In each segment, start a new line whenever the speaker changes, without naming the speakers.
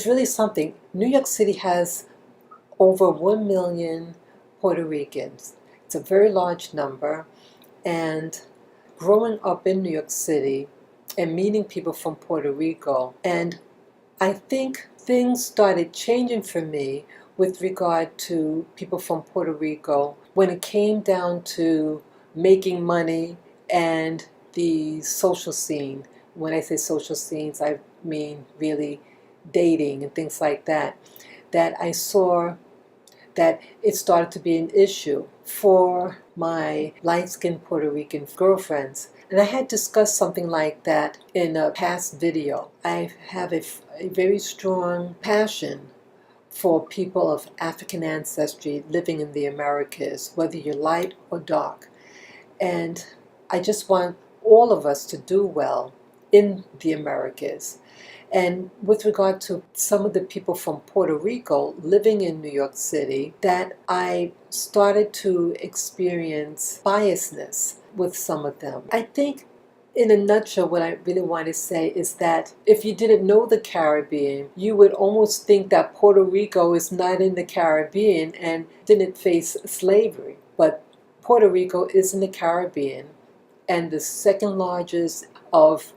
it's really something. New York City has over 1 million Puerto Ricans. It's a very large number, and growing up in New York City and meeting people from Puerto Rico, and I think things started changing for me with regard to people from Puerto Rico when it came down to making money and the social scene. When I say social scenes, I mean really dating and things like that. That I saw that it started to be an issue for my light-skinned Puerto Rican girlfriends. And I had discussed something like that in a past video. I have a very strong passion for people of African ancestry living in the Americas, whether you're light or dark. And I just want all of us to do well in the Americas. And with regard to some of the people from Puerto Rico living in New York City, that I started to experience biasness with some of them. I think in a nutshell, what I really want to say is that if you didn't know the Caribbean, you would almost think that Puerto Rico is not in the Caribbean and didn't face slavery. But Puerto Rico is in the Caribbean, and the second largest of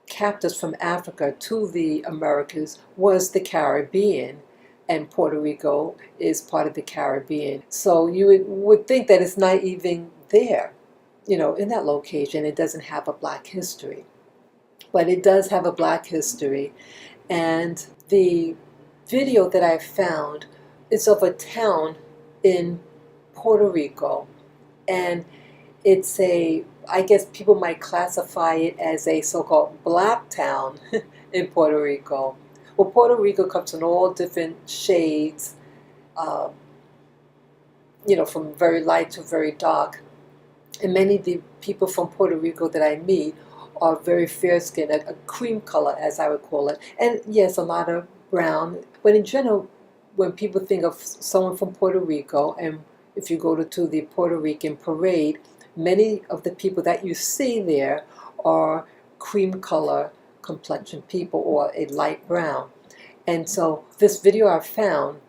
captives from Africa to the Americas was the Caribbean, and Puerto Rico is part of the Caribbean. So you would think that it's not even there, in that location. It doesn't have a black history. But it does have a black history. And the video that I found is of a town in Puerto Rico, and it's I guess people might classify it as a so-called black town in Puerto Rico. Well, Puerto Rico comes in all different shades, from very light to very dark. And many of the people from Puerto Rico that I meet are very fair-skinned, a cream color, as I would call it. And yes, a lot of brown. But in general, when people think of someone from Puerto Rico, and if you go to the Puerto Rican parade, many of the people that you see there are cream color complexion people or a light brown. And so this video I found,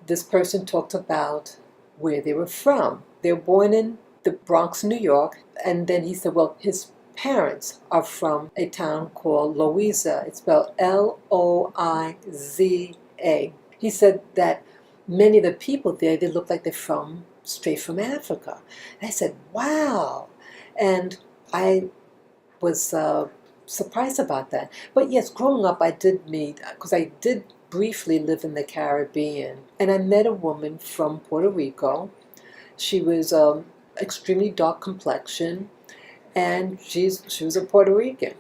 this person talked about where they were from. They were born in the Bronx, New York, and then he said, well, his parents are from a town called Loiza. It's spelled Loiza. He said that many of the people there, they look like they're straight from Africa. And I said, wow. And I was surprised about that. But yes, growing up, I did meet, because I did briefly live in the Caribbean, and I met a woman from Puerto Rico. She was extremely dark complexion, and she was a Puerto Rican,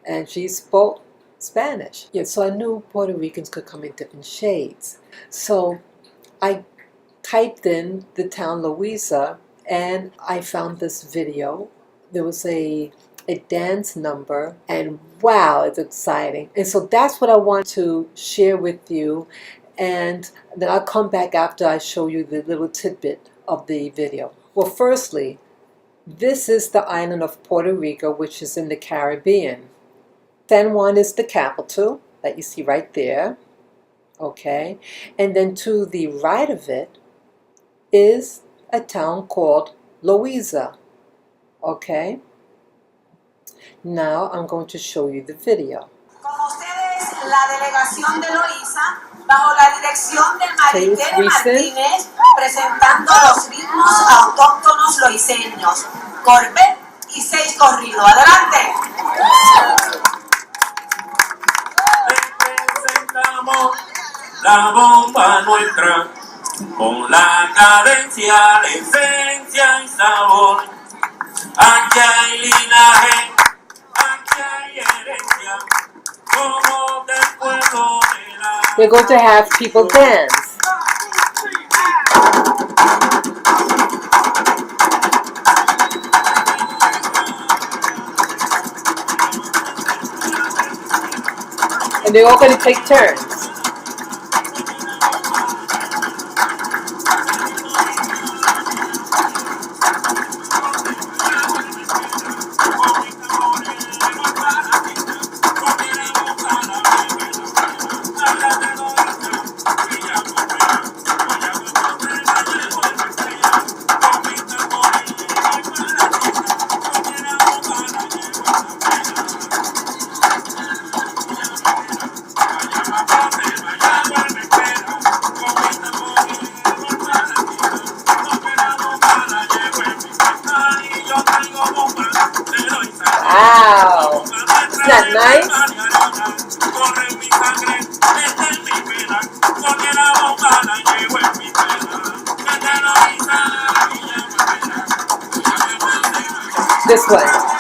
and she spoke Spanish. Yeah, so I knew Puerto Ricans could come in different shades. So I typed in the town Loiza, and I found this video. There was a dance number, and wow, it's exciting. And so that's what I want to share with you, and then I'll come back after I show you the little tidbit of the video. Well, firstly, this is the island of Puerto Rico, which is in the Caribbean. San Juan is the capital that you see right there. Okay, and then to the right of it is a town called Loiza. Okay, now I'm going to show you the video.
Con ustedes, la delegación de Loiza, bajo la dirección del Maritere Martínez, presentando los ritmos autóctonos loiseños, Corbet y 6 corridos. ¡Adelante!
Representamos la bomba nuestra, con la cadencia, la esencia y sabor. Aquí hay linaje, aquí hay herencia, como del pueblo de la...
We're going to have people dance. And they're all going to take turns. This one.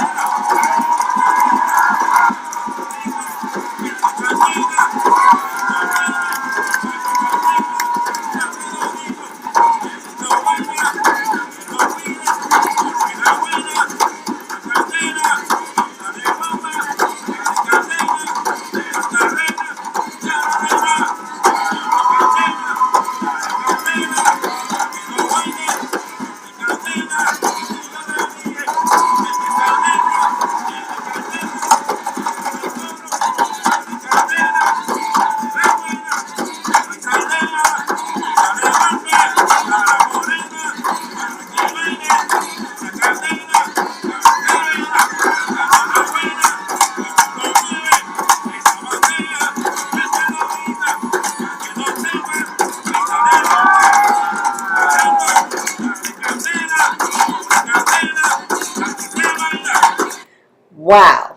Wow.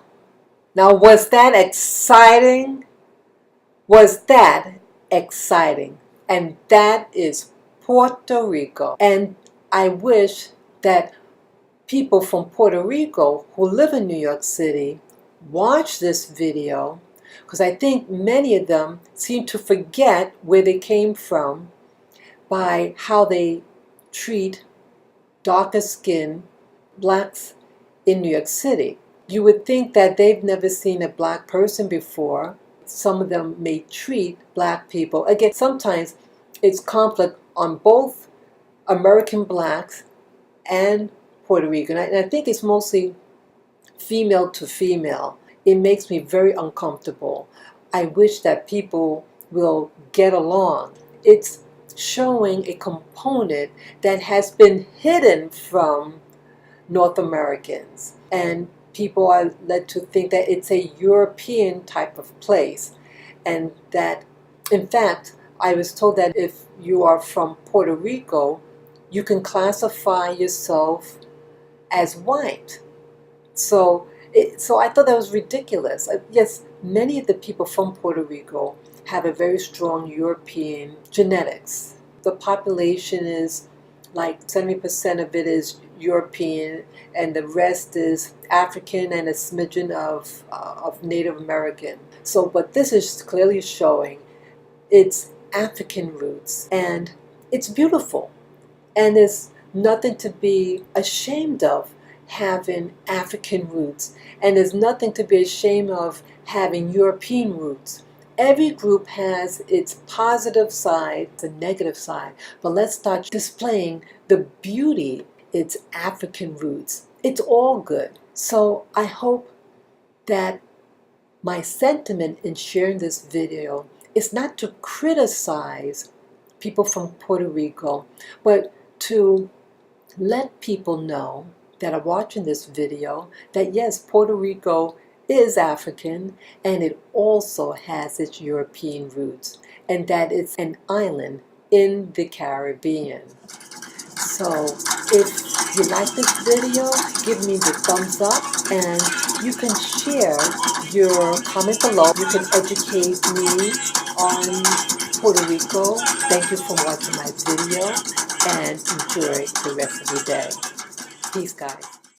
Now, was that exciting? Was that exciting? And that is Puerto Rico. And I wish that people from Puerto Rico who live in New York City watch this video, because I think many of them seem to forget where they came from by how they treat darker skinned blacks in New York City. You would think that they've never seen a black person before. Some of them may treat black people. Again, sometimes it's conflict on both American blacks and Puerto Rican. And I think it's mostly female to female. It makes me very uncomfortable. I wish that people will get along. It's showing a component that has been hidden from North Americans. And people are led to think that it's a European type of place. And that, in fact, I was told that if you are from Puerto Rico, you can classify yourself as white. So I thought that was ridiculous. Yes, many of the people from Puerto Rico have a very strong European genetics. The population is like 70% of it is European, and the rest is African and a smidgen of Native American. So, but this is clearly showing its African roots, and it's beautiful. And there's nothing to be ashamed of having African roots, and there's nothing to be ashamed of having European roots. Every group has its positive side, the negative side, but let's start displaying the beauty, its African roots. It's all good. So I hope that my sentiment in sharing this video is not to criticize people from Puerto Rico, but to let people know that are watching this video that yes, Puerto Rico is African, and it also has its European roots, and that it's an island in the Caribbean. So if you like this video, give me the thumbs up, and you can share your comment below. You can educate me on Puerto Rico. Thank you for watching my video, and enjoy the rest of your day. Peace, guys.